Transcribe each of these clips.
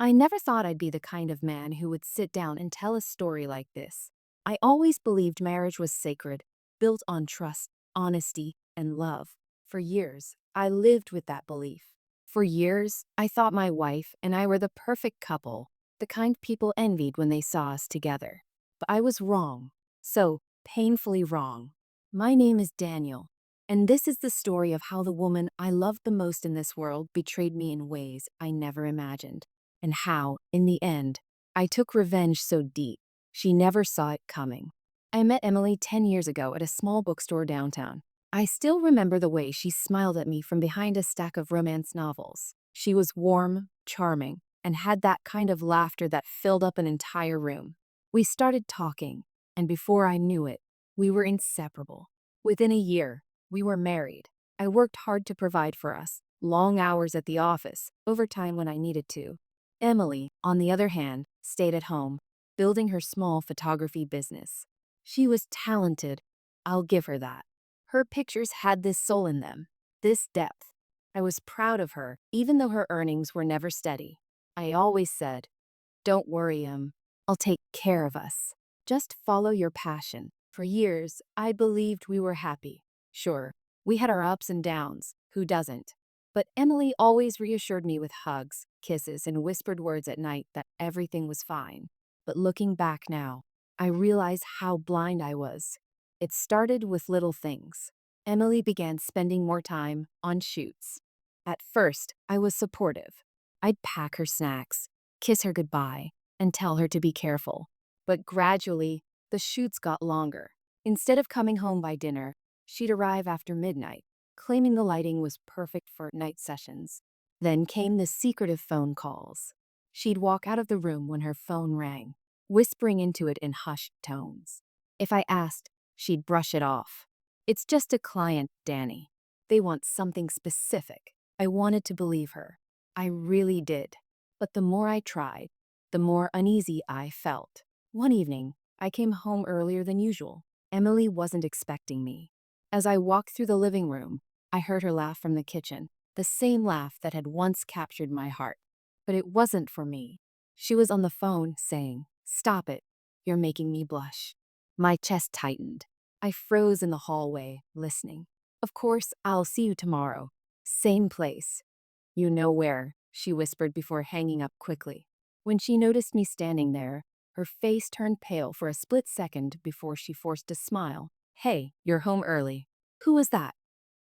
I never thought I'd be the kind of man who would sit down and tell a story like this. I always believed marriage was sacred, built on trust, honesty, and love. For years, I lived with that belief. For years, I thought my wife and I were the perfect couple, the kind people envied when they saw us together. But I was wrong. So, painfully wrong. My name is Daniel, and this is the story of how the woman I loved the most in this world betrayed me in ways I never imagined, and how, in the end, I took revenge so deep she never saw it coming. I met Emily 10 years ago at a small bookstore downtown. I still remember the way she smiled at me from behind a stack of romance novels. She was warm, charming, and had that kind of laughter that filled up an entire room. We started talking, and before I knew it, we were inseparable. Within a year, we were married. I worked hard to provide for us, long hours at the office, overtime when I needed to. Emily, on the other hand, stayed at home, building her small photography business. She was talented, I'll give her that. Her pictures had this soul in them, this depth. I was proud of her, even though her earnings were never steady. I always said, "Don't worry, I'll take care of us. Just follow your passion." For years, I believed we were happy. Sure, we had our ups and downs, who doesn't? But Emily always reassured me with hugs, kisses, and whispered words at night that everything was fine. But looking back now, I realize how blind I was. It started with little things. Emily began spending more time on shoots. At first, I was supportive. I'd pack her snacks, kiss her goodbye, and tell her to be careful. But gradually, the shoots got longer. Instead of coming home by dinner, she'd arrive after midnight, claiming the lighting was perfect for night sessions. Then came the secretive phone calls. She'd walk out of the room when her phone rang, whispering into it in hushed tones. If I asked, she'd brush it off. "It's just a client, Danny. They want something specific." I wanted to believe her. I really did. But the more I tried, the more uneasy I felt. One evening, I came home earlier than usual. Emily wasn't expecting me. As I walked through the living room, I heard her laugh from the kitchen, the same laugh that had once captured my heart. But it wasn't for me. She was on the phone saying, "Stop it. You're making me blush." My chest tightened. I froze in the hallway, listening. "Of course, I'll see you tomorrow. Same place." "You know where," she whispered before hanging up quickly. When she noticed me standing there, her face turned pale for a split second before she forced a smile. "Hey, you're home early." "Who was that?"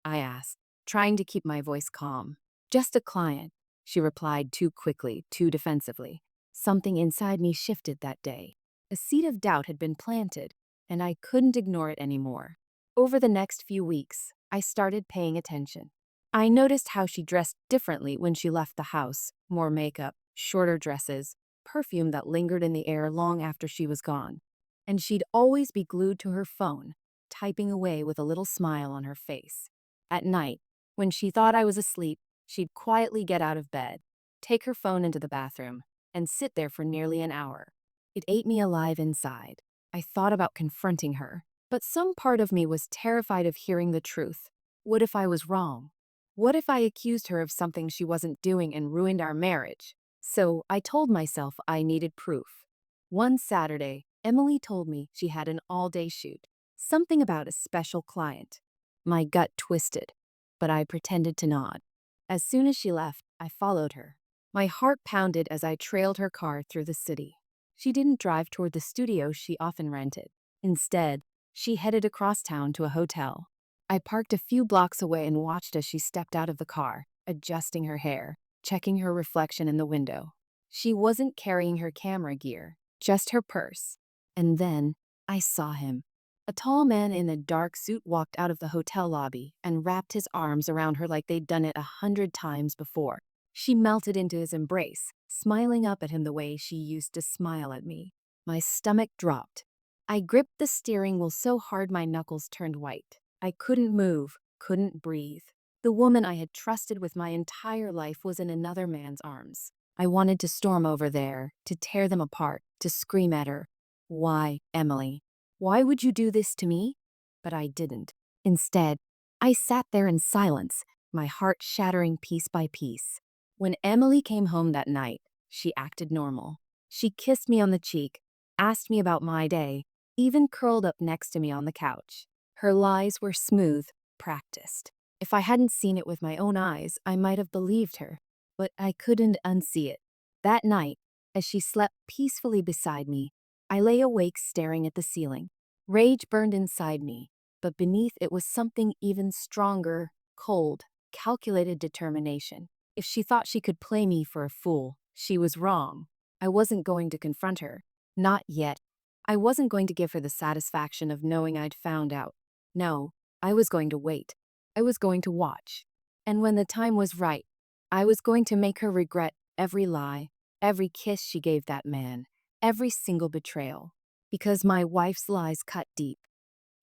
I asked, trying to keep my voice calm. "Just a client," she replied too quickly, too defensively. Something inside me shifted that day. A seed of doubt had been planted, and I couldn't ignore it anymore. Over the next few weeks, I started paying attention. I noticed how she dressed differently when she left the house, more makeup, shorter dresses, perfume that lingered in the air long after she was gone. And she'd always be glued to her phone, typing away with a little smile on her face. At night, when she thought I was asleep, she'd quietly get out of bed, take her phone into the bathroom, and sit there for nearly an hour. It ate me alive inside. I thought about confronting her, but some part of me was terrified of hearing the truth. What if I was wrong? What if I accused her of something she wasn't doing and ruined our marriage? So I told myself I needed proof. One Saturday, Emily told me she had an all-day shoot, something about a special client. My gut twisted, but I pretended to nod. As soon as she left, I followed her. My heart pounded as I trailed her car through the city. She didn't drive toward the studio she often rented. Instead, she headed across town to a hotel. I parked a few blocks away and watched as she stepped out of the car, adjusting her hair, checking her reflection in the window. She wasn't carrying her camera gear, just her purse. And then I saw him. A tall man in a dark suit walked out of the hotel lobby and wrapped his arms around her like they'd done it 100 times before. She melted into his embrace, smiling up at him the way she used to smile at me. My stomach dropped. I gripped the steering wheel so hard my knuckles turned white. I couldn't move, couldn't breathe. The woman I had trusted with my entire life was in another man's arms. I wanted to storm over there, to tear them apart, to scream at her. "Why, Emily? Why would you do this to me?" But I didn't. Instead, I sat there in silence, my heart shattering piece by piece. When Emily came home that night, she acted normal. She kissed me on the cheek, asked me about my day, even curled up next to me on the couch. Her lies were smooth, practiced. If I hadn't seen it with my own eyes, I might have believed her, but I couldn't unsee it. That night, as she slept peacefully beside me, I lay awake staring at the ceiling. Rage burned inside me, but beneath it was something even stronger, cold, calculated determination. If she thought she could play me for a fool, she was wrong. I wasn't going to confront her. Not yet. I wasn't going to give her the satisfaction of knowing I'd found out. No, I was going to wait. I was going to watch. And when the time was right, I was going to make her regret every lie, every kiss she gave that man, every single betrayal. Because my wife's lies cut deep.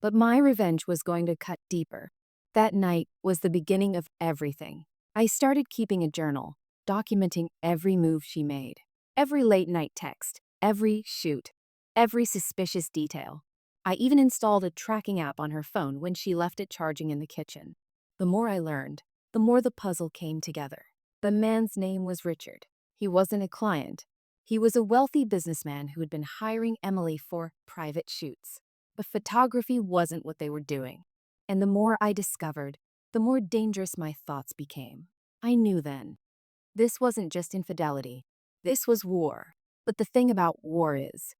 But my revenge was going to cut deeper. That night was the beginning of everything. I started keeping a journal, documenting every move she made, every late-night text, every shoot, every suspicious detail. I even installed a tracking app on her phone when she left it charging in the kitchen. The more I learned, the more the puzzle came together. The man's name was Richard. He wasn't a client. He was a wealthy businessman who had been hiring Emily for private shoots. But photography wasn't what they were doing. And the more I discovered, the more dangerous my thoughts became. I knew then. This wasn't just infidelity. This was war. But the thing about war is,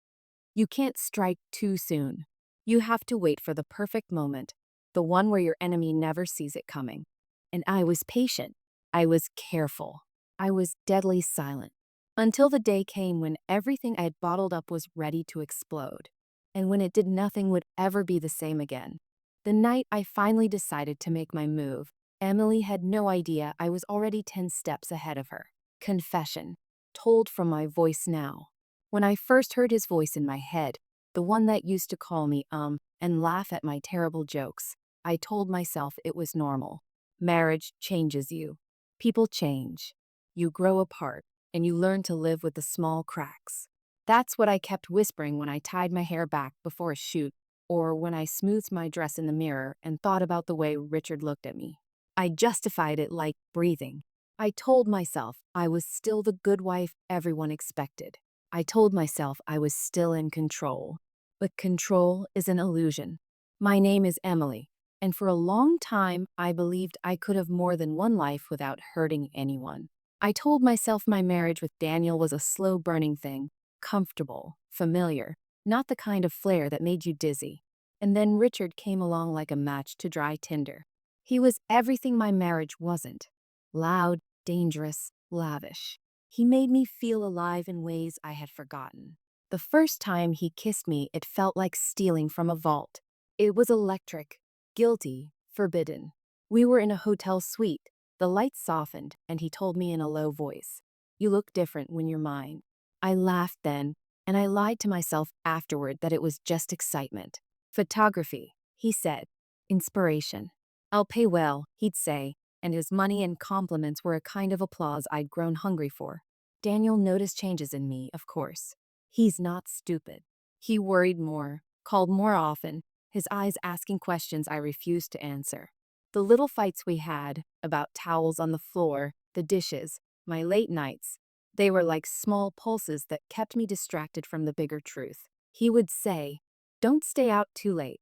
you can't strike too soon. You have to wait for the perfect moment, the one where your enemy never sees it coming. And I was patient. I was careful. I was deadly silent. Until the day came when everything I had bottled up was ready to explode. And when it did, nothing would ever be the same again. The night I finally decided to make my move, Emily had no idea I was already 10 steps ahead of her. Confession, told from my voice now. When I first heard his voice in my head, the one that used to call me and laugh at my terrible jokes, I told myself it was normal. Marriage changes you. People change. You grow apart, and you learn to live with the small cracks. That's what I kept whispering when I tied my hair back before a shoot, or when I smoothed my dress in the mirror and thought about the way Richard looked at me. I justified it like breathing. I told myself I was still the good wife everyone expected. I told myself I was still in control. But control is an illusion. My name is Emily, and for a long time I believed I could have more than one life without hurting anyone. I told myself my marriage with Daniel was a slow-burning thing, comfortable, familiar, not the kind of flare that made you dizzy. And then Richard came along like a match to dry tinder. He was everything my marriage wasn't. Loud, dangerous, lavish. He made me feel alive in ways I had forgotten. The first time he kissed me, it felt like stealing from a vault. It was electric, guilty, forbidden. We were in a hotel suite. The lights softened, and he told me in a low voice, "You look different when you're mine." I laughed then, and I lied to myself afterward that it was just excitement. Photography, he said. Inspiration. I'll pay well, he'd say, and his money and compliments were a kind of applause I'd grown hungry for. Daniel noticed changes in me, of course. He's not stupid. He worried more, called more often, his eyes asking questions I refused to answer. The little fights we had, about towels on the floor, the dishes, my late nights, they were like small pulses that kept me distracted from the bigger truth. He would say, "Don't stay out too late,"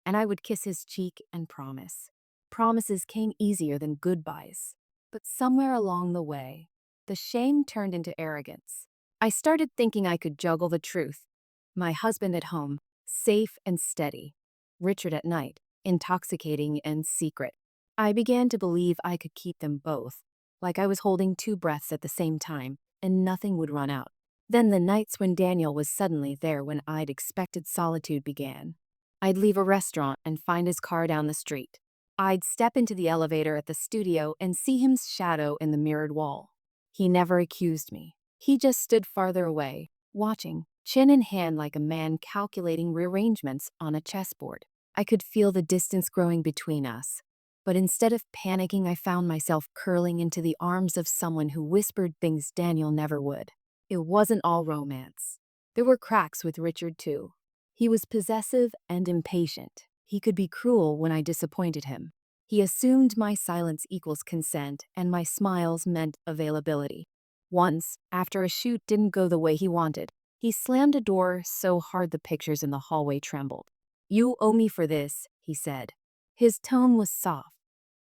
and I would kiss his cheek and promise. Promises came easier than goodbyes. But somewhere along the way, the shame turned into arrogance. I started thinking I could juggle the truth. My husband at home, safe and steady. Richard at night, intoxicating and secret. I began to believe I could keep them both, like I was holding two breaths at the same time, and nothing would run out. Then the nights when Daniel was suddenly there when I'd expected solitude began. I'd leave a restaurant and find his car down the street. I'd step into the elevator at the studio and see his shadow in the mirrored wall. He never accused me. He just stood farther away, watching, chin in hand like a man calculating rearrangements on a chessboard. I could feel the distance growing between us. But instead of panicking, I found myself curling into the arms of someone who whispered things Daniel never would. It wasn't all romance. There were cracks with Richard too. He was possessive and impatient. He could be cruel when I disappointed him. He assumed my silence equals consent and my smiles meant availability. Once, after a shoot didn't go the way he wanted, he slammed a door so hard the pictures in the hallway trembled. "You owe me for this," he said. His tone was soft,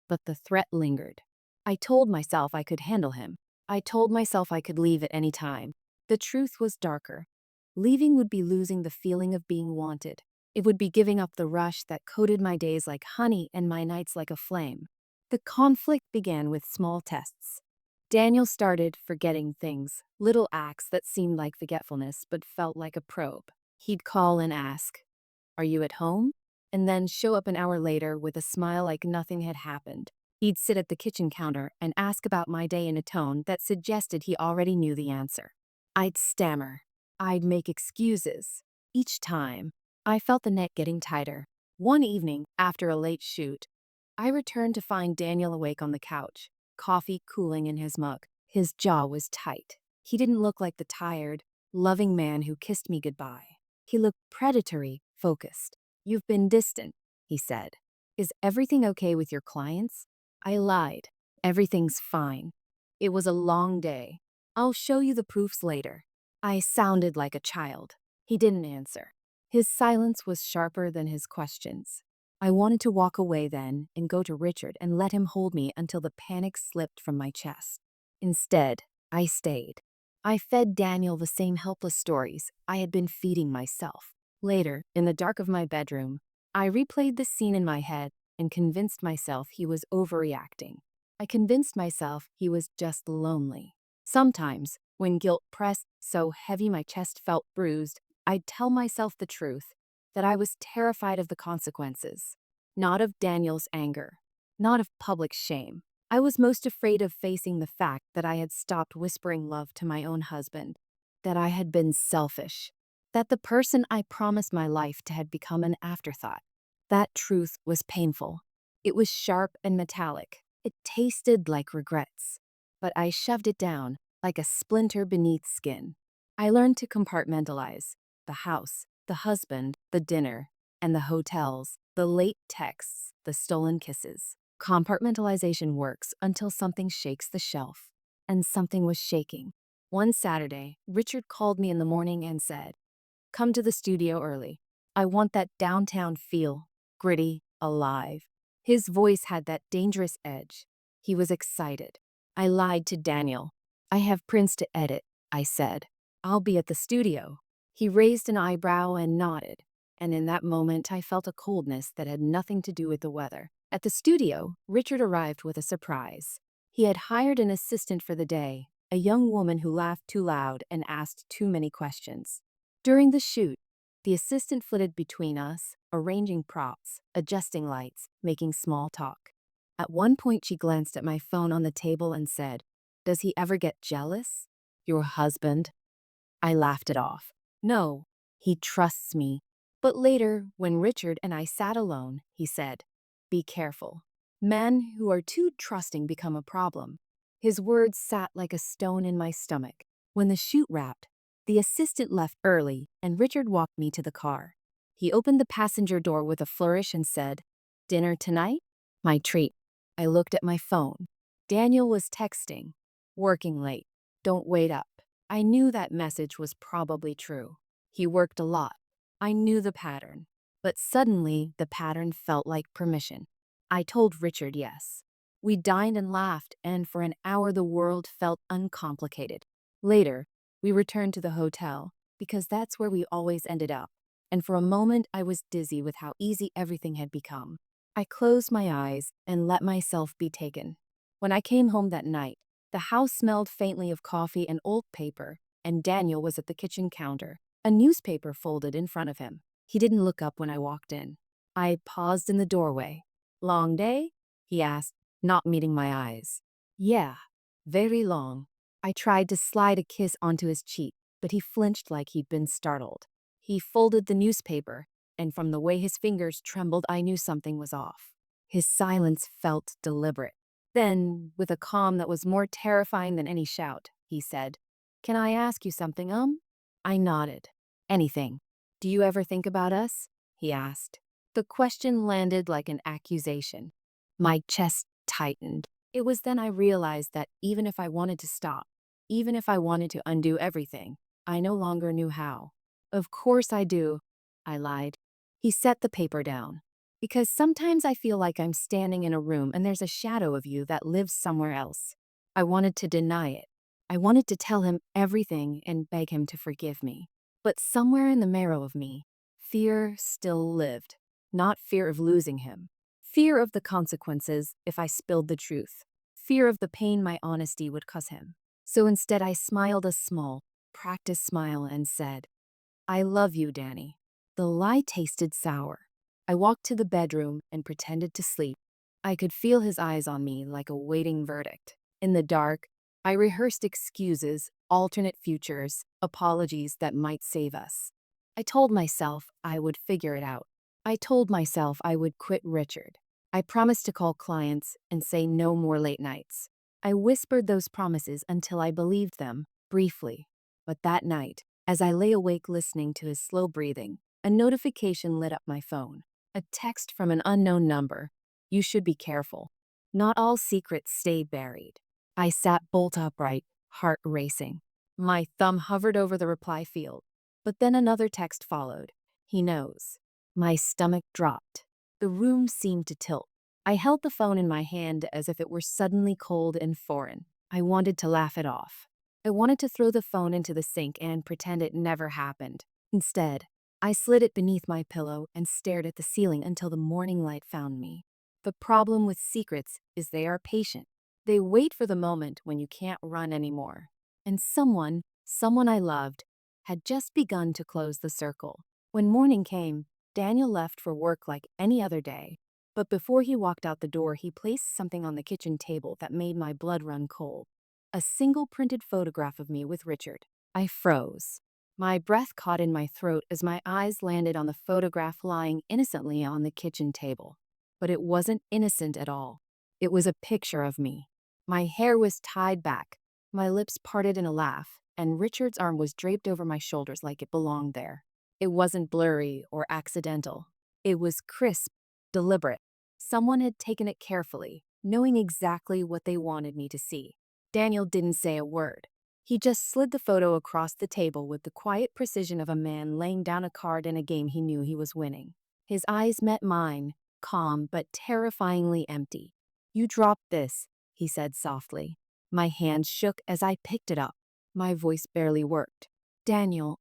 but the threat lingered. I told myself I could handle him. I told myself I could leave at any time. The truth was darker. Leaving would be losing the feeling of being wanted. It would be giving up the rush that coated my days like honey and my nights like a flame. The conflict began with small tests. Daniel started forgetting things, little acts that seemed like forgetfulness but felt like a probe. He'd call and ask, "Are you at home?" And then show up an hour later with a smile like nothing had happened. He'd sit at the kitchen counter and ask about my day in a tone that suggested he already knew the answer. I'd stammer. I'd make excuses. Each time, I felt the net getting tighter. One evening, after a late shoot, I returned to find Daniel awake on the couch, coffee cooling in his mug. His jaw was tight. He didn't look like the tired, loving man who kissed me goodbye. He looked predatory, focused. "You've been distant," he said. "Is everything okay with your clients?" I lied. "Everything's fine. It was a long day. I'll show you the proofs later." I sounded like a child. He didn't answer. His silence was sharper than his questions. I wanted to walk away then and go to Richard and let him hold me until the panic slipped from my chest. Instead, I stayed. I fed Daniel the same helpless stories I had been feeding myself. Later, in the dark of my bedroom, I replayed the scene in my head and convinced myself he was overreacting. I convinced myself he was just lonely. Sometimes, when guilt pressed so heavy my chest felt bruised, I'd tell myself the truth, that I was terrified of the consequences. Not of Daniel's anger, not of public shame. I was most afraid of facing the fact that I had stopped whispering love to my own husband, that I had been selfish, that the person I promised my life to had become an afterthought. That truth was painful. It was sharp and metallic. It tasted like regrets. But I shoved it down like a splinter beneath skin. I learned to compartmentalize the house, the husband, the dinner, and the hotels, the late texts, the stolen kisses. Compartmentalization works until something shakes the shelf. And something was shaking. One Saturday, Richard called me in the morning and said, "Come to the studio early. I want that downtown feel, gritty, alive." His voice had that dangerous edge. He was excited. I lied to Daniel. "I have prints to edit," I said. "I'll be at the studio." He raised an eyebrow and nodded, and in that moment I felt a coldness that had nothing to do with the weather. At the studio, Richard arrived with a surprise. He had hired an assistant for the day, a young woman who laughed too loud and asked too many questions. During the shoot, the assistant flitted between us, arranging props, adjusting lights, making small talk. At one point, she glanced at my phone on the table and said, "Does he ever get jealous?" "Your husband?" I laughed it off. "No, he trusts me." But later, when Richard and I sat alone, he said, "Be careful. Men who are too trusting become a problem." His words sat like a stone in my stomach. When the shoot wrapped, the assistant left early and Richard walked me to the car. He opened the passenger door with a flourish and said, "Dinner tonight?" My treat. I looked at my phone. Daniel was texting, "Working late. Don't wait up." I knew that message was probably true. He worked a lot. I knew the pattern. But suddenly, the pattern felt like permission. I told Richard yes. We dined and laughed, and for an hour the world felt uncomplicated. Later, we returned to the hotel, because that's where we always ended up. And for a moment, I was dizzy with how easy everything had become. I closed my eyes and let myself be taken. When I came home that night, the house smelled faintly of coffee and old paper, and Daniel was at the kitchen counter, a newspaper folded in front of him. He didn't look up when I walked in. I paused in the doorway. "Long day?" he asked, not meeting my eyes. "Yeah, very long." I tried to slide a kiss onto his cheek, but he flinched like he'd been startled. He folded the newspaper, and from the way his fingers trembled, I knew something was off. His silence felt deliberate. Then, with a calm that was more terrifying than any shout, he said, "Can I ask you something, I nodded. "Anything." "Do you ever think about us?" he asked. The question landed like an accusation. My chest tightened. It was then I realized that even if I wanted to stop, even if I wanted to undo everything, I no longer knew how. Of course I do, I lied. He set the paper down. Because sometimes I feel like I'm standing in a room and there's a shadow of you that lives somewhere else. I wanted to deny it. I wanted to tell him everything and beg him to forgive me. But somewhere in the marrow of me, fear still lived. Not fear of losing him. Fear of the consequences if I spilled the truth. Fear of the pain my honesty would cause him. So instead I smiled a small, practiced smile and said, I love you, Danny. The lie tasted sour. I walked to the bedroom and pretended to sleep. I could feel his eyes on me like a waiting verdict. In the dark, I rehearsed excuses, alternate futures, apologies that might save us. I told myself I would figure it out. I told myself I would quit Richard. I promised to call clients and say no more late nights. I whispered those promises until I believed them, briefly. But that night, as I lay awake listening to his slow breathing, a notification lit up my phone. A text from an unknown number. You should be careful. Not all secrets stay buried. I sat bolt upright, heart racing. My thumb hovered over the reply field. But then another text followed. He knows. My stomach dropped. The room seemed to tilt. I held the phone in my hand as if it were suddenly cold and foreign. I wanted to laugh it off. I wanted to throw the phone into the sink and pretend it never happened. Instead, I slid it beneath my pillow and stared at the ceiling until the morning light found me. The problem with secrets is they are patient. They wait for the moment when you can't run anymore. And someone I loved, had just begun to close the circle. When morning came, Daniel left for work like any other day. But before he walked out the door, he placed something on the kitchen table that made my blood run cold. A single printed photograph of me with Richard. I froze. My breath caught in my throat as my eyes landed on the photograph lying innocently on the kitchen table. But it wasn't innocent at all. It was a picture of me. My hair was tied back, my lips parted in a laugh, and Richard's arm was draped over my shoulders like it belonged there. It wasn't blurry or accidental. It was crisp, deliberate. Someone had taken it carefully, knowing exactly what they wanted me to see. Daniel didn't say a word. He just slid the photo across the table with the quiet precision of a man laying down a card in a game he knew he was winning. His eyes met mine, calm but terrifyingly empty. You dropped this, he said softly. My hand shook as I picked it up. My voice barely worked. Daniel,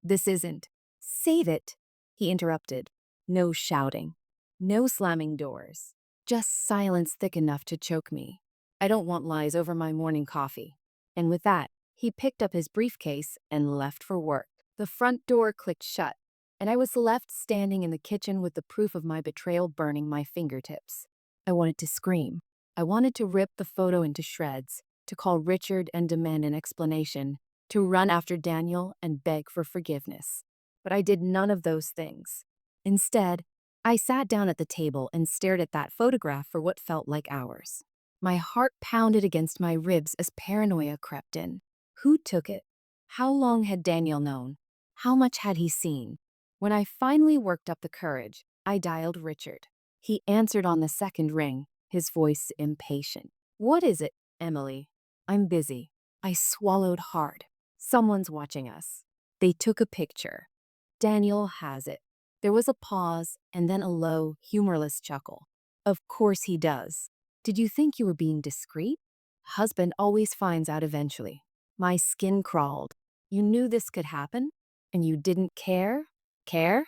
this isn't. Save it, he interrupted. No shouting. No slamming doors. Just silence thick enough to choke me. I don't want lies over my morning coffee. And with that, he picked up his briefcase and left for work. The front door clicked shut, and I was left standing in the kitchen with the proof of my betrayal burning my fingertips. I wanted to scream. I wanted to rip the photo into shreds, to call Richard and demand an explanation, to run after Daniel and beg for forgiveness. But I did none of those things. Instead, I sat down at the table and stared at that photograph for what felt like hours. My heart pounded against my ribs as paranoia crept in. Who took it? How long had Daniel known? How much had he seen? When I finally worked up the courage, I dialed Richard. He answered on the second ring, his voice impatient. What is it, Emily? I'm busy. I swallowed hard. Someone's watching us. They took a picture. Daniel has it. There was a pause and then a low, humorless chuckle. Of course he does. Did you think you were being discreet? Husband always finds out eventually. My skin crawled. You knew this could happen? And you didn't care? Care?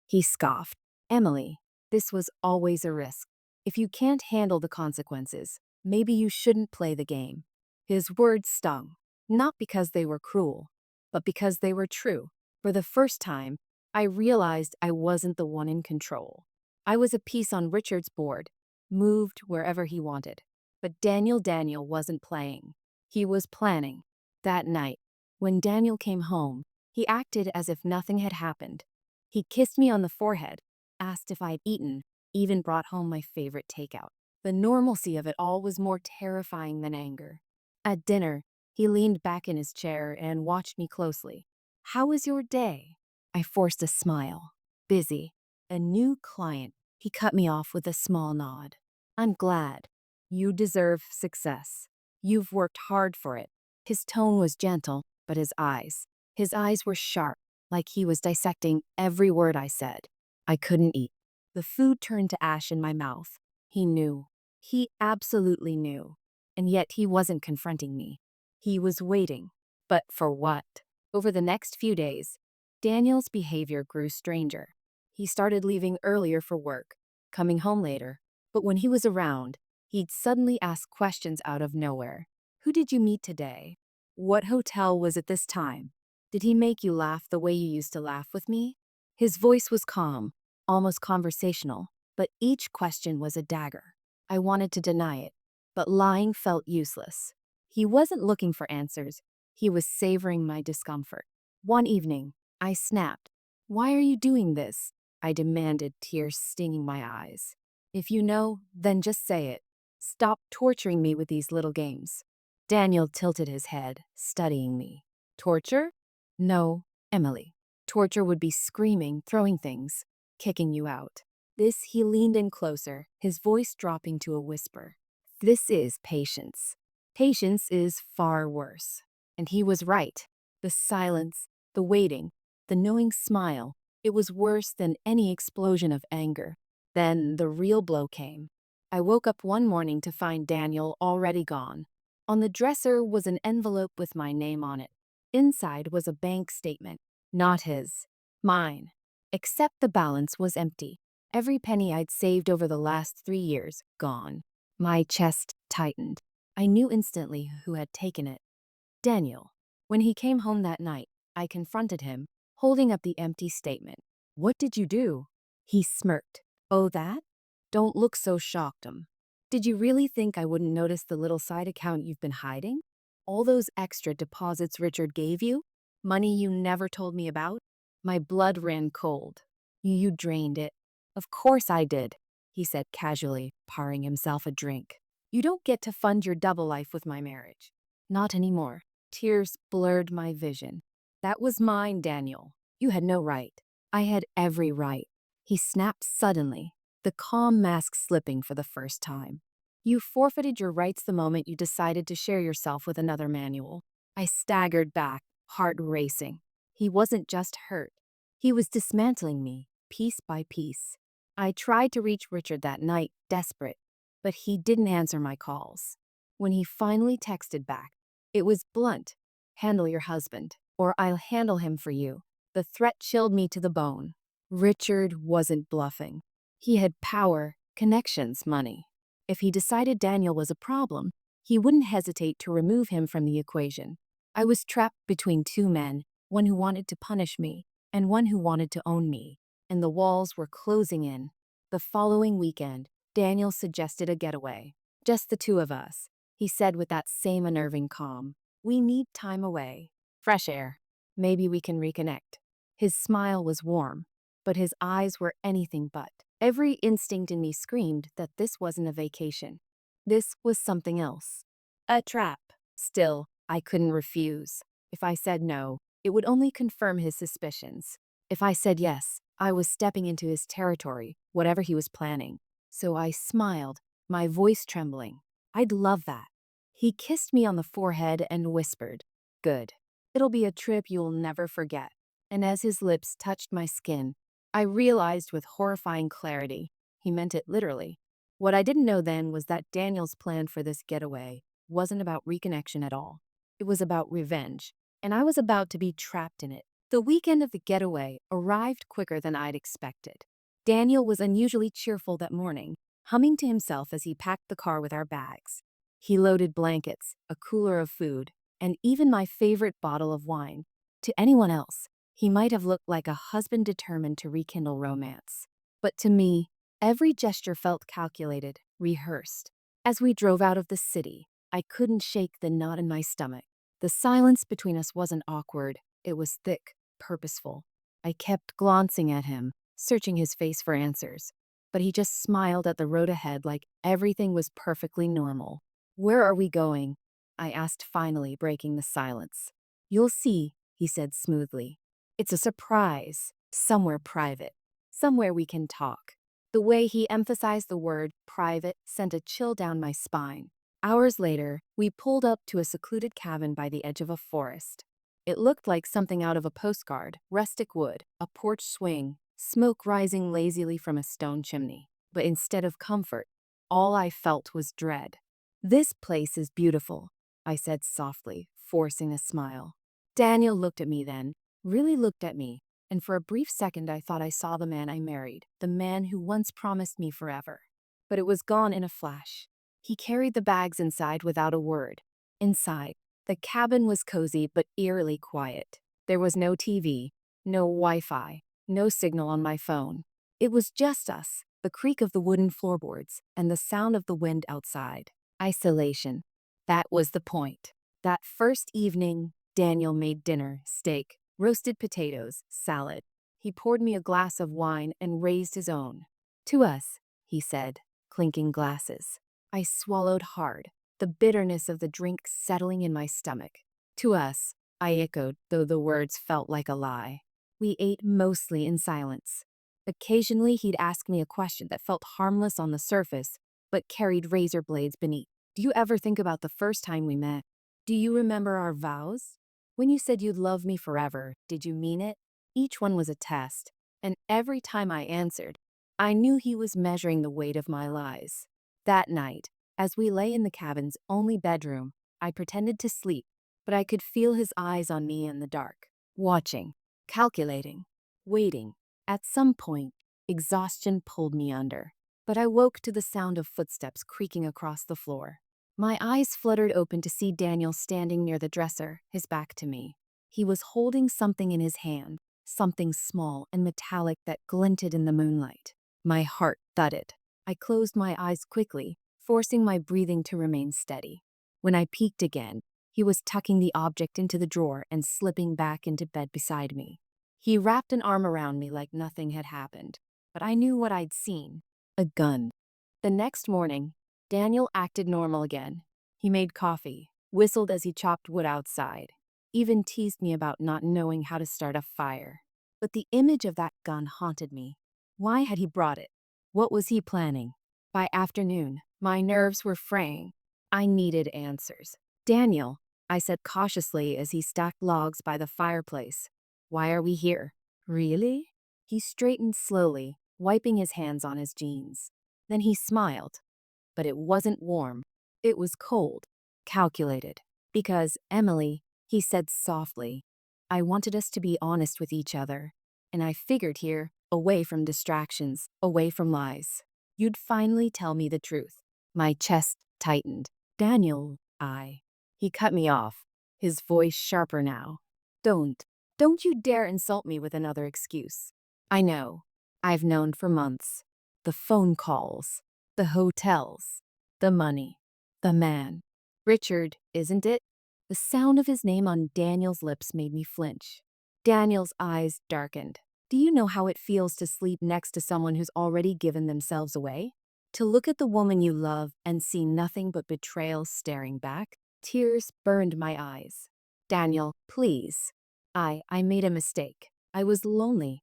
He scoffed. Emily, this was always a risk. If you can't handle the consequences, maybe you shouldn't play the game. His words stung, not because they were cruel, but because they were true. For the first time, I realized I wasn't the one in control. I was a piece on Richard's board, moved wherever he wanted. But Daniel wasn't playing. He was planning. That night, when Daniel came home, he acted as if nothing had happened. He kissed me on the forehead, asked if I'd eaten, even brought home my favorite takeout. The normalcy of it all was more terrifying than anger. At dinner, he leaned back in his chair and watched me closely. How was your day? I forced a smile. Busy. A new client. He cut me off with a small nod. I'm glad. You deserve success. You've worked hard for it. His tone was gentle, but his eyes were sharp, like he was dissecting every word I said. I couldn't eat. The food turned to ash in my mouth. He knew. He absolutely knew. And yet he wasn't confronting me. He was waiting. But for what? Over the next few days, Daniel's behavior grew stranger. He started leaving earlier for work, coming home later. But when he was around, he'd suddenly ask questions out of nowhere. Who did you meet today? What hotel was it this time? Did he make you laugh the way you used to laugh with me? His voice was calm, almost conversational, but each question was a dagger. I wanted to deny it, but lying felt useless. He wasn't looking for answers. He was savoring my discomfort. One evening, I snapped. "Why are you doing this?" I demanded, tears stinging my eyes. "If you know, then just say it. Stop torturing me with these little games." Daniel tilted his head, studying me. "Torture? No, Emily. Torture would be screaming, throwing things, kicking you out." He leaned in closer, his voice dropping to a whisper. "This is patience. Patience is far worse." And he was right. The silence, the waiting, the knowing smile, it was worse than any explosion of anger. Then the real blow came. I woke up one morning to find Daniel already gone. On the dresser was an envelope with my name on it. Inside was a bank statement. Not his. Mine. Except the balance was empty. Every penny I'd saved over the last 3 years, gone. My chest tightened. I knew instantly who had taken it. Daniel. When he came home that night, I confronted him, holding up the empty statement. "What did you do?" He smirked. "Oh, that? Don't look so shocked, Did you really think I wouldn't notice the little side account you've been hiding? All those extra deposits Richard gave you? Money you never told me about?" My blood ran cold. You drained it." "Of course I did," he said casually, pouring himself a drink. "You don't get to fund your double life with my marriage." "Not anymore." Tears blurred my vision. "That was mine, Daniel. You had no right." "I had every right." He snapped suddenly, the calm mask slipping for the first time. "You forfeited your rights the moment you decided to share yourself with another manual." I staggered back, heart racing. He wasn't just hurt. He was dismantling me, piece by piece. I tried to reach Richard that night, desperate, but he didn't answer my calls. When he finally texted back, it was blunt. "Handle your husband, or I'll handle him for you." The threat chilled me to the bone. Richard wasn't bluffing. He had power, connections, money. If he decided Daniel was a problem, he wouldn't hesitate to remove him from the equation. I was trapped between two men, one who wanted to punish me and one who wanted to own me, and the walls were closing in. The following weekend, Daniel suggested a getaway. "Just the two of us," he said with that same unnerving calm. "We need time away. Fresh air. Maybe we can reconnect." His smile was warm, but his eyes were anything but. Every instinct in me screamed that this wasn't a vacation. This was something else. A trap. Still, I couldn't refuse. If I said no, it would only confirm his suspicions. If I said yes, I was stepping into his territory, whatever he was planning. So I smiled, my voice trembling. "I'd love that." He kissed me on the forehead and whispered, "Good. It'll be a trip you'll never forget." And as his lips touched my skin, I realized with horrifying clarity, he meant it literally. What I didn't know then was that Daniel's plan for this getaway wasn't about reconnection at all. It was about revenge, and I was about to be trapped in it. The weekend of the getaway arrived quicker than I'd expected. Daniel was unusually cheerful that morning, humming to himself as he packed the car with our bags. He loaded blankets, a cooler of food, and even my favorite bottle of wine. To anyone else, he might have looked like a husband determined to rekindle romance. But to me, every gesture felt calculated, rehearsed. As we drove out of the city, I couldn't shake the knot in my stomach. The silence between us wasn't awkward, it was thick, purposeful. I kept glancing at him, searching his face for answers, but he just smiled at the road ahead like everything was perfectly normal. "Where are we going?" I asked, finally breaking the silence. "You'll see," he said smoothly. "It's a surprise, somewhere private, somewhere we can talk." The way he emphasized the word private sent a chill down my spine. Hours later, we pulled up to a secluded cabin by the edge of a forest. It looked like something out of a postcard: rustic wood, a porch swing, smoke rising lazily from a stone chimney. But instead of comfort, all I felt was dread. "This place is beautiful," I said softly, forcing a smile. Daniel looked at me then, really looked at me, and for a brief second I thought I saw the man I married, the man who once promised me forever. But it was gone in a flash. He carried the bags inside without a word. Inside, the cabin was cozy but eerily quiet. There was no TV, no Wi-Fi, no signal on my phone. It was just us, the creak of the wooden floorboards, and the sound of the wind outside. Isolation. That was the point. That first evening, Daniel made dinner: steak, roasted potatoes, salad. He poured me a glass of wine and raised his own. "To us," he said, clinking glasses. I swallowed hard, the bitterness of the drink settling in my stomach. "To us," I echoed, though the words felt like a lie. We ate mostly in silence. Occasionally he'd ask me a question that felt harmless on the surface, but carried razor blades beneath. "Do you ever think about the first time we met? Do you remember our vows? When you said you'd love me forever, did you mean it?" Each one was a test, and every time I answered, I knew he was measuring the weight of my lies. That night, as we lay in the cabin's only bedroom, I pretended to sleep, but I could feel his eyes on me in the dark, watching, calculating, waiting. At some point, exhaustion pulled me under, but I woke to the sound of footsteps creaking across the floor. My eyes fluttered open to see Daniel standing near the dresser, his back to me. He was holding something in his hand, something small and metallic that glinted in the moonlight. My heart thudded. I closed my eyes quickly, forcing my breathing to remain steady. When I peeked again, he was tucking the object into the drawer and slipping back into bed beside me. He wrapped an arm around me like nothing had happened, but I knew what I'd seen: a gun. The next morning, Daniel acted normal again. He made coffee, whistled as he chopped wood outside, even teased me about not knowing how to start a fire. But the image of that gun haunted me. Why had he brought it? What was he planning? By afternoon, my nerves were fraying. I needed answers. "Daniel," I said cautiously as he stacked logs by the fireplace, "why are we here?" "Really?" He straightened slowly, wiping his hands on his jeans. Then he smiled. But it wasn't warm. It was cold, calculated. "Because, Emily," he said softly, "I wanted us to be honest with each other. And I figured here, away from distractions, away from lies, you'd finally tell me the truth." My chest tightened. "Daniel, He cut me off, his voice sharper now. Don't you dare insult me with another excuse. I know. I've known for months. The phone calls, the hotels, the money, the man. Richard, isn't it?" The sound of his name on Daniel's lips made me flinch. Daniel's eyes darkened. "Do you know how it feels to sleep next to someone who's already given themselves away? To look at the woman you love and see nothing but betrayal staring back?" Tears burned my eyes. "Daniel, please. I made a mistake. I was lonely.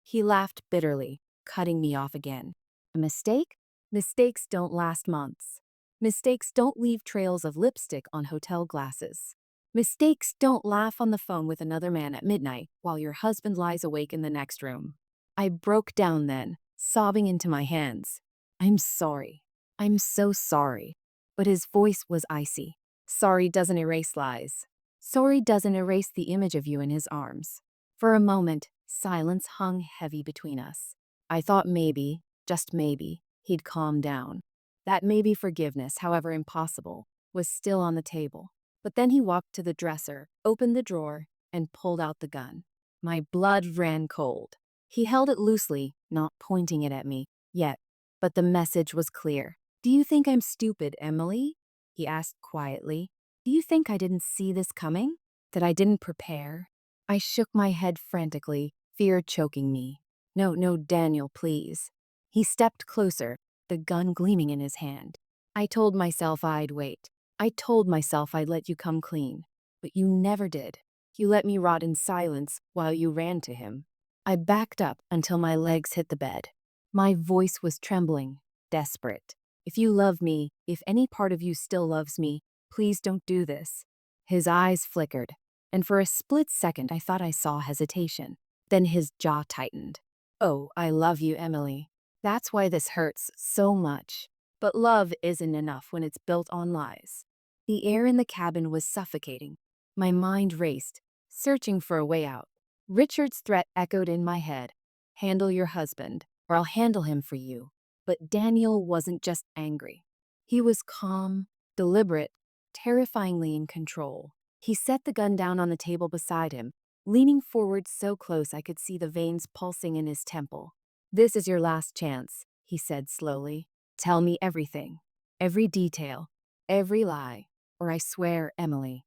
He laughed bitterly, cutting me off again. "A mistake? Mistakes don't last months. Mistakes don't leave trails of lipstick on hotel glasses. Mistakes don't laugh on the phone with another man at midnight while your husband lies awake in the next room." I broke down then, sobbing into my hands. "I'm sorry. I'm so sorry." But his voice was icy. "Sorry doesn't erase lies. Sorry doesn't erase the image of you in his arms." For a moment, silence hung heavy between us. I thought maybe, just maybe, he'd calm down. That maybe forgiveness, however impossible, was still on the table. But then he walked to the dresser, opened the drawer, and pulled out the gun. My blood ran cold. He held it loosely, not pointing it at me yet, but the message was clear. "Do you think I'm stupid, Emily?" he asked quietly. "Do you think I didn't see this coming? That I didn't prepare?" I shook my head frantically, fear choking me. No, Daniel, please." He stepped closer, the gun gleaming in his hand. "I told myself I'd wait. I told myself I'd let you come clean. But you never did. You let me rot in silence while you ran to him." I backed up until my legs hit the bed. My voice was trembling, desperate. If you love me, if any part of you still loves me, please don't do this. His eyes flickered, and for a split second I thought I saw hesitation. Then his jaw tightened. Oh, I love you, Emily. That's why this hurts so much. But love isn't enough when it's built on lies. The air in the cabin was suffocating. My mind raced, searching for a way out. Richard's threat echoed in my head. Handle your husband, or I'll handle him for you. But Daniel wasn't just angry. He was calm, deliberate, terrifyingly in control. He set the gun down on the table beside him, leaning forward so close I could see the veins pulsing in his temple. This is your last chance, he said slowly. Tell me everything, every detail, every lie, or I swear, Emily,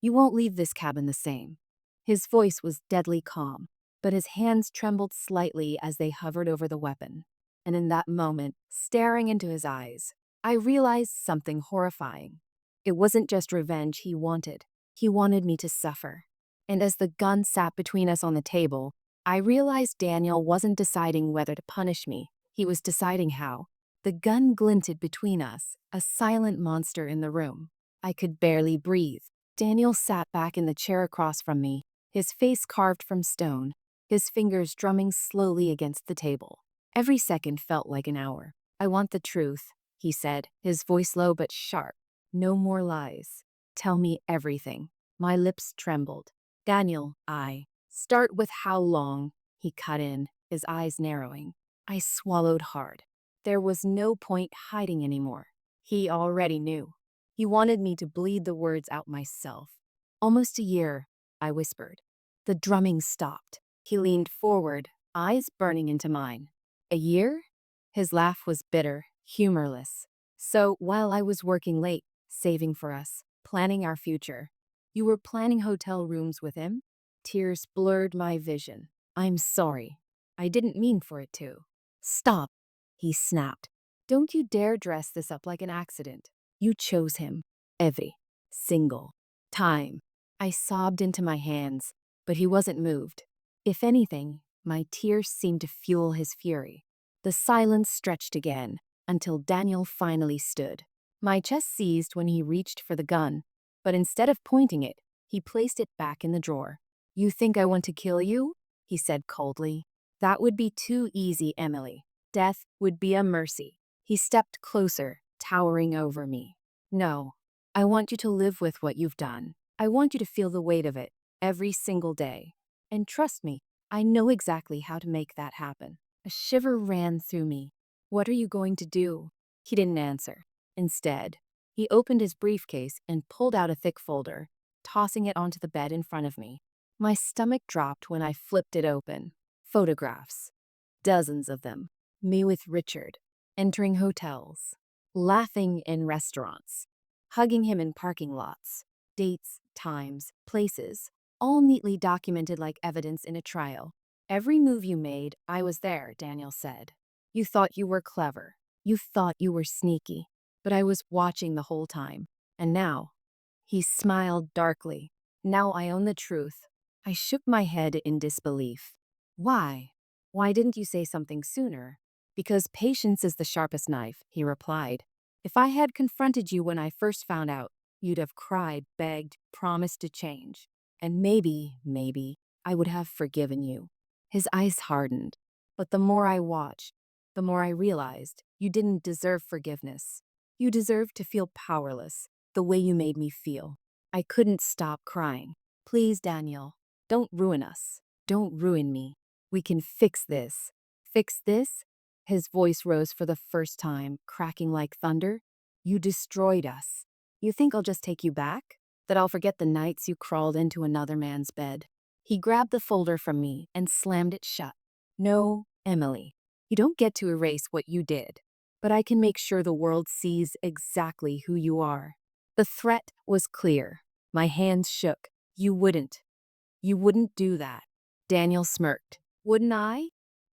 you won't leave this cabin the same. His voice was deadly calm, but his hands trembled slightly as they hovered over the weapon. And in that moment, staring into his eyes, I realized something horrifying. It wasn't just revenge he wanted me to suffer. And as the gun sat between us on the table, I realized Daniel wasn't deciding whether to punish me, he was deciding how. The gun glinted between us, a silent monster in the room. I could barely breathe. Daniel sat back in the chair across from me, his face carved from stone, his fingers drumming slowly against the table. Every second felt like an hour. I want the truth, he said, his voice low but sharp. No more lies. Tell me everything. My lips trembled. Daniel, Start with how long, he cut in, his eyes narrowing. I swallowed hard. There was no point hiding anymore. He already knew. He wanted me to bleed the words out myself. Almost a year, I whispered. The drumming stopped. He leaned forward, eyes burning into mine. A year? His laugh was bitter, humorless. So while I was working late, saving for us, planning our future, you were planning hotel rooms with him? Tears blurred my vision. I'm sorry. I didn't mean for it to. Stop, he snapped. Don't you dare dress this up like an accident. You chose him. Every single time. I sobbed into my hands, but he wasn't moved. If anything, my tears seemed to fuel his fury. The silence stretched again, until Daniel finally stood. My chest seized when he reached for the gun, but instead of pointing it, he placed it back in the drawer. You think I want to kill you? He said coldly. That would be too easy, Emily. Death would be a mercy. He stepped closer, towering over me. No, I want you to live with what you've done. I want you to feel the weight of it every single day. And trust me, I know exactly how to make that happen. A shiver ran through me. What are you going to do? He didn't answer. Instead, he opened his briefcase and pulled out a thick folder, tossing it onto the bed in front of me. My stomach dropped when I flipped it open. Photographs. Dozens of them. Me with Richard, entering hotels, laughing in restaurants, hugging him in parking lots, dates, times, places, all neatly documented like evidence in a trial. Every move you made, I was there, Daniel said. You thought you were clever. You thought you were sneaky. But I was watching the whole time. And now, he smiled darkly. Now I own the truth. I shook my head in disbelief. Why? Why didn't you say something sooner? Because patience is the sharpest knife, he replied. If I had confronted you when I first found out, you'd have cried, begged, promised to change. And maybe, I would have forgiven you. His eyes hardened. But the more I watched, the more I realized you didn't deserve forgiveness. You deserved to feel powerless, the way you made me feel. I couldn't stop crying. Please, Daniel, don't ruin us. Don't ruin me. We can fix this. Fix this? His voice rose for the first time, cracking like thunder. You destroyed us. You think I'll just take you back? That I'll forget the nights you crawled into another man's bed? He grabbed the folder from me and slammed it shut. No, Emily, you don't get to erase what you did. But I can make sure the world sees exactly who you are. The threat was clear. My hands shook. You wouldn't do that. Daniel smirked. Wouldn't I?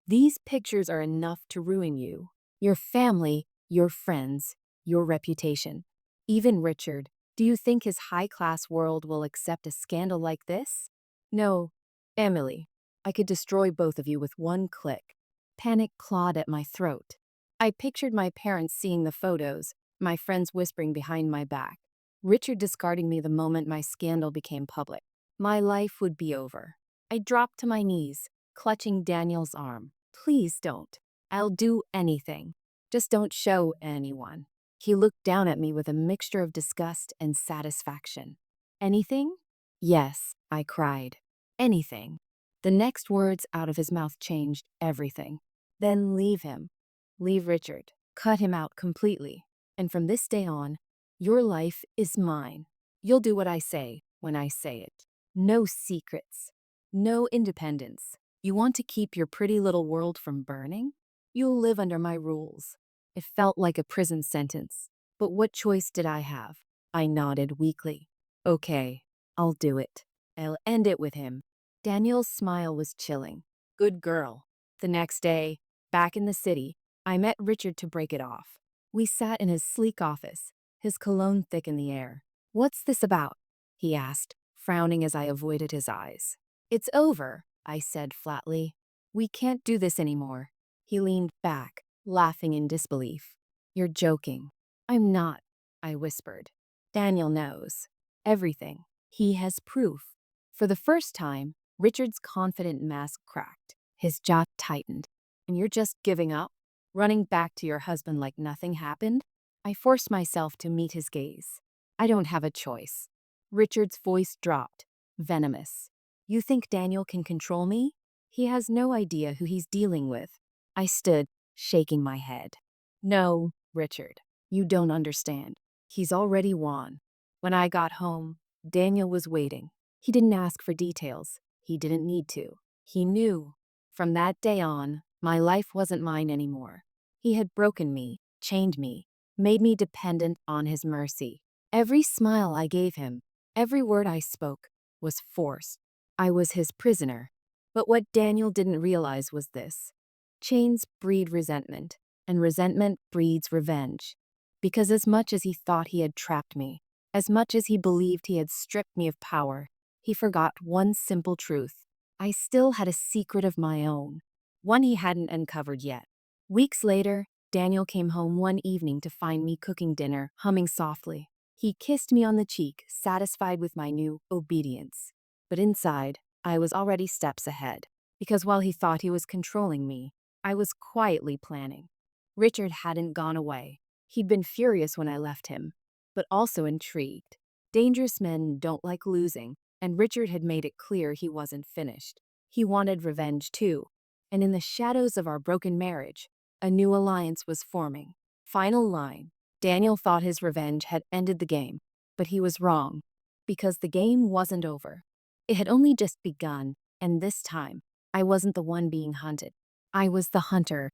These pictures are enough to ruin you. Your family, your friends, your reputation. Even Richard. Do you think his high-class world will accept a scandal like this? No, Emily. I could destroy both of you with one click. Panic clawed at my throat. I pictured my parents seeing the photos, my friends whispering behind my back, Richard discarding me the moment my scandal became public. My life would be over. I dropped to my knees, clutching Daniel's arm. Please don't. I'll do anything. Just don't show anyone. He looked down at me with a mixture of disgust and satisfaction. Anything? Yes, I cried. Anything. The next words out of his mouth changed everything. Then leave him. Leave Richard. Cut him out completely. And from this day on, your life is mine. You'll do what I say when I say it. No secrets. No independence. You want to keep your pretty little world from burning? You'll live under my rules. It felt like a prison sentence. But what choice did I have? I nodded weakly. Okay, I'll do it. I'll end it with him. Daniel's smile was chilling. Good girl. The next day, back in the city, I met Richard to break it off. We sat in his sleek office, his cologne thick in the air. What's this about? He asked, frowning as I avoided his eyes. It's over, I said flatly. We can't do this anymore. He leaned back, laughing in disbelief. You're joking. I'm not, I whispered. Daniel knows. Everything. He has proof. For the first time, Richard's confident mask cracked. His jaw tightened. And you're just giving up? Running back to your husband like nothing happened? I forced myself to meet his gaze. I don't have a choice. Richard's voice dropped, venomous. You think Daniel can control me? He has no idea who he's dealing with. I stood, shaking my head. No, Richard, you don't understand. He's already won. When I got home, Daniel was waiting. He didn't ask for details. He didn't need to. He knew. From that day on, my life wasn't mine anymore. He had broken me, chained me, made me dependent on his mercy. Every smile I gave him, every word I spoke, was forced. I was his prisoner. But what Daniel didn't realize was this. Chains breed resentment, and resentment breeds revenge. Because as much as he thought he had trapped me, as much as he believed he had stripped me of power, he forgot one simple truth. I still had a secret of my own, one he hadn't uncovered yet. Weeks later, Daniel came home one evening to find me cooking dinner, humming softly. He kissed me on the cheek, satisfied with my new obedience. But inside, I was already steps ahead, because while he thought he was controlling me, I was quietly planning. Richard hadn't gone away. He'd been furious when I left him, but also intrigued. Dangerous men don't like losing, and Richard had made it clear he wasn't finished. He wanted revenge too, and in the shadows of our broken marriage, a new alliance was forming. Final line. Daniel thought his revenge had ended the game, but he was wrong, because the game wasn't over. It had only just begun, and this time, I wasn't the one being hunted. I was the hunter,